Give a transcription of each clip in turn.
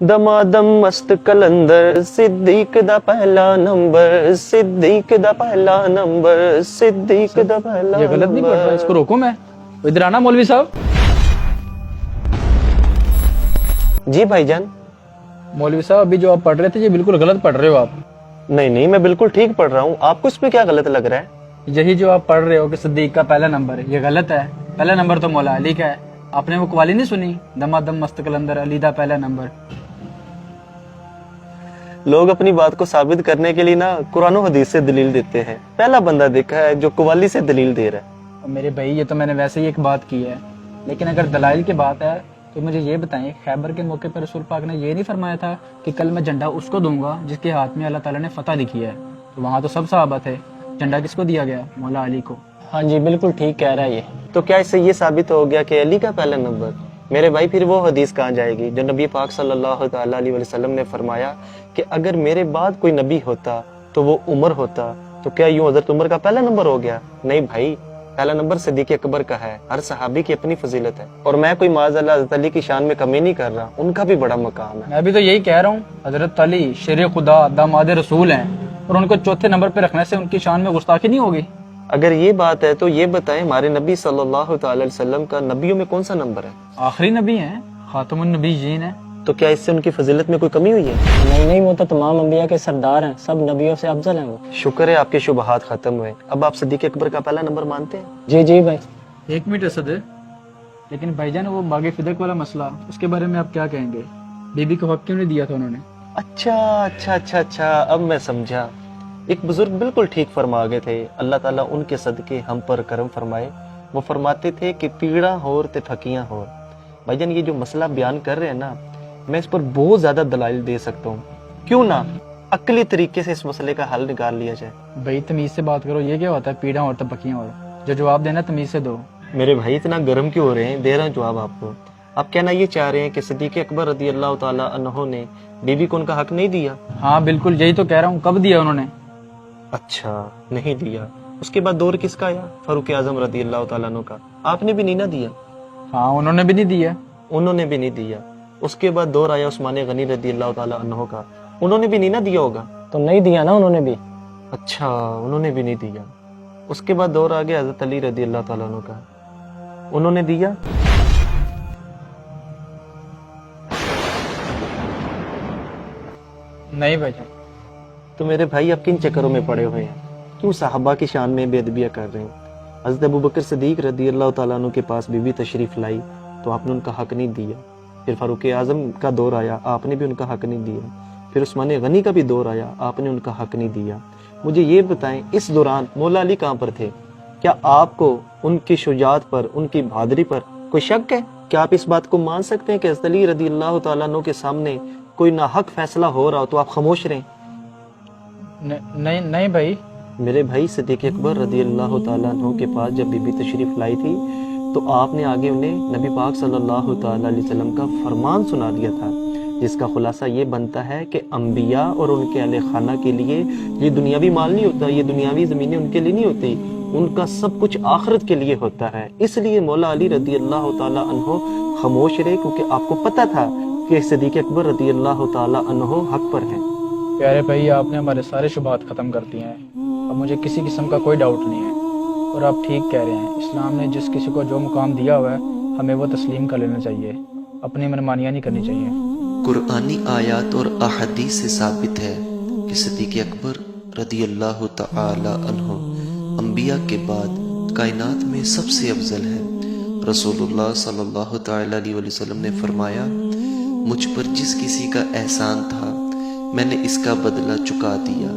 दमादम मस्त कलंदर सिद्दीक दा पहला नंबर सिद्दीक दा पहला नंबर सिद्दीक दा पहला ये गलत नहीं पढ़ रहा, इसको रोको मैं। इधर आना मौलवी साहब। जी भाईजान। मौलवी साहब अभी जो आप पढ़ रहे थे ये बिल्कुल गलत पढ़ रहे हो आप। नहीं नहीं, मैं बिल्कुल ठीक पढ़ रहा हूँ, आपको इसमें क्या गलत लग रहा है? यही जो आप पढ़ रहे हो कि सिद्दीक का पहला नंबर है, ये गलत है। पहला नंबर तो मौला अली का है। आपने वो कवाली नहीं सुनी, दमादम मस्त कलंदर अली दा पहला नंबर। लोग अपनी बात को साबित करने के लिए ना कुरान और हदीस से दलील देते हैं। पहला बंदा देखा है जो कवाली से दलील दे रहा है। और मेरे भाई ये तो मैंने वैसे ही एक बात की है, लेकिन अगर दलाइल की बात है तो मुझे ये बताएं, खैबर के मौके पर रसूल पाक ने ये नहीं फरमाया था कि कल मैं झंडा उसको दूंगा जिसके हाथ में अल्लाह ताला ने फतह लिखी है? तो वहाँ तो सब सहाबा थे, झंडा किसको दिया गया? मौला अली को। हाँ जी बिल्कुल ठीक कह रहा है ये। तो क्या इससे ये साबित हो गया कि अली का पहला नंबर? मेरे भाई फिर वो हदीस कहाँ जाएगी जो नबी पाक सल्लल्लाहु ताला अलैहि वसल्लम ने फरमाया कि अगर मेरे बाद कोई नबी होता तो वो उमर होता, तो क्या यूं हजरत उमर का पहला नंबर हो गया? नहीं भाई, पहला नंबर सिद्दीक अकबर का है। हर सहाबी की अपनी फजीलत है, और मैं कोई माज़अल्लाह हज़रत अली की शान में कमी नहीं कर रहा, उनका भी बड़ा मकाम है। मैं भी तो यही कह रहा हूँ, हजरत अली शेर खुदा दामाद रसूल हैं, और उनको चौथे नंबर पे रखने से उनकी शान में गुस्ताखी नहीं होगी? अगर ये बात है तो ये बताएं, हमारे नबी सल्लल्लाहु ताला अलैहि वसल्लम का नबियों में कौन सा नंबर है? आखिरी नबी हैं, खातमुन नबीयीन हैं। तो क्या इससे उनकी फजीलत में कोई कमी हुई है? नहीं नहीं, वो तो तमाम अंबिया के सरदार हैं, सब नबियों से अफजल हैं वो। शुक्र है आपके शुबहात खत्म हुए। अब आप सिद्दीक अकबर का पहला नंबर मानते हैं? जी जी भाई। एक मिनट असद, लेकिन भाईजान वो बागे फिदक वाला मसला, उसके बारे में आप क्या कहेंगे? बीबी को हक क्यों नहीं दिया था उन्होंने? अच्छा, अब मैं समझा। एक बुजुर्ग बिल्कुल ठीक फरमा गए थे, अल्लाह ताला उनके सदके हम पर करम फरमाए। वो फरमाते थे कि पीड़ा होर ते फकियां होर। भाईजान ये जो मसला बयान कर रहे हैं ना, मैं इस पर बहुत ज्यादा दलाइल दे सकता हूँ। क्यों ना अक्ली तरीके से इस मसले का हल निकाल लिया जाए। भाई तमीज से बात करो, ये क्या होता है पीड़ा और तपकियां? और जो जवाब देना तमीज से दो। मेरे भाई इतना गर्म क्यों हो रहे हैं? दे रहा हूँ जवाब आपको। आप कहना ये चाह रहे हैं कि सिद्दीक अकबर रदी अल्लाह ताला अन्हो ने बीबी को उनका हक नहीं दिया? हाँ बिल्कुल, यही तो कह रहा हूँ। कब दिया उन्होंने? अच्छा, नहीं दिया। उसके बाद दौर किसका आया? फारूक आजम रदी अल्लाह ताला अन्हु का। आपने भी नहीं ना दिया? हाँ उन्होंने भी नहीं दिया। उन्होंने भी नहीं दिया। उसके बाद दौर आया उस्मान गनी रदी अल्लाह ताला अन्हु का। उन्होंने भी नहीं ना दिया होगा? तो नहीं दिया ना उन्होंने भी। अच्छा, उन्होंने भी नहीं दिया। उसके बाद दौर आ गया हजरत अली रदी अल्लाह ताला अन्हु का। उन्होंने दिया? नहीं भाई। तो मेरे भाई आप किन चक्करों में पड़े हुए हैं? क्यों साहबा की शान में बेअदबियां कर रहे हैं? हज़रत अबू बकर सिद्दीक रदी अल्लाह ताला अन्हु के पास बीबी तशरीफ लाई तो आपने उनका हक नहीं दिया। फिर फारूक आजम का दौर आया, आपने भी उनका हक नहीं दिया। फिर उस्मान गनी का भी दौर आया, आपने उनका हक नहीं दिया। मुझे ये बताएं, इस दौरान मौला अली कहाँ पर थे? क्या आपको उनकी शुजात पर, उनकी बहादुरी पर कोई शक है? क्या आप इस बात को मान सकते हैं कि हज़रत अली रदी अल्लाह ताला अन्हु के सामने कोई नाहक फैसला हो रहा हो तो आप खामोश रहें? नहीं भाई। मेरे भाई सिद्दीक अकबर रदी अल्लाह ताला अन्हु के पास जब बीबी तशरीफ लाई थी तो आपने आगे उन्हें नबी पाक सल्लल्लाहु ताला अलैहि वसल्लम का फरमान सुना दिया था, जिसका खुलासा ये बनता है कि अंबिया और उनके अहले खाना के लिए ये दुनियावी माल नहीं होता, ये दुनियावी ज़मीनें उनके लिए नहीं होती, उनका सब कुछ आखिरत के लिए होता है। इसलिए मौला अली रदी अल्लाह ताला अन्हु खामोश रहे, क्योंकि आपको पता था कि सिद्दीक अकबर रदी अल्लाह ताला अन्हु हक पर है। प्यारे भाई, आपने हमारे सारे शुबहात खत्म कर दिए हैं। अब मुझे किसी किस्म का कोई डाउट नहीं है, और आप ठीक कह रहे हैं। इस्लाम ने जिस किसी को जो मुकाम दिया हुआ है हमें वो तस्लीम कर लेना चाहिए, अपनी मनमानियाँ नहीं करनी चाहिए। कुरानी आयात और अहदीस से साबित है कि सिद्दीक अकबर रदी अल्लाह तआला अन्हु अंबिया के बाद कायनात में सबसे अफजल है। रसूलुल्लाह सल्लल्लाहु तआला अलैहि वसल्लम ने फरमाया, मुझ पर जिस किसी का एहसान था मैंने इसका बदला चुका दिया,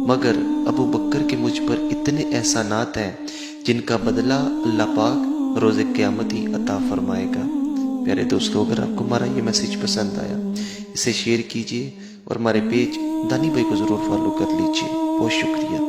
मगर अबू बकर के मुझ पर इतने एहसानात हैं जिनका बदला अल्लाह पाक रोज़े क़यामत ही अता फरमाएगा। प्यारे दोस्तों, अगर आपको हमारा ये मैसेज पसंद आया इसे शेयर कीजिए और हमारे पेज दानी भाई को ज़रूर फॉलो कर लीजिए। बहुत शुक्रिया।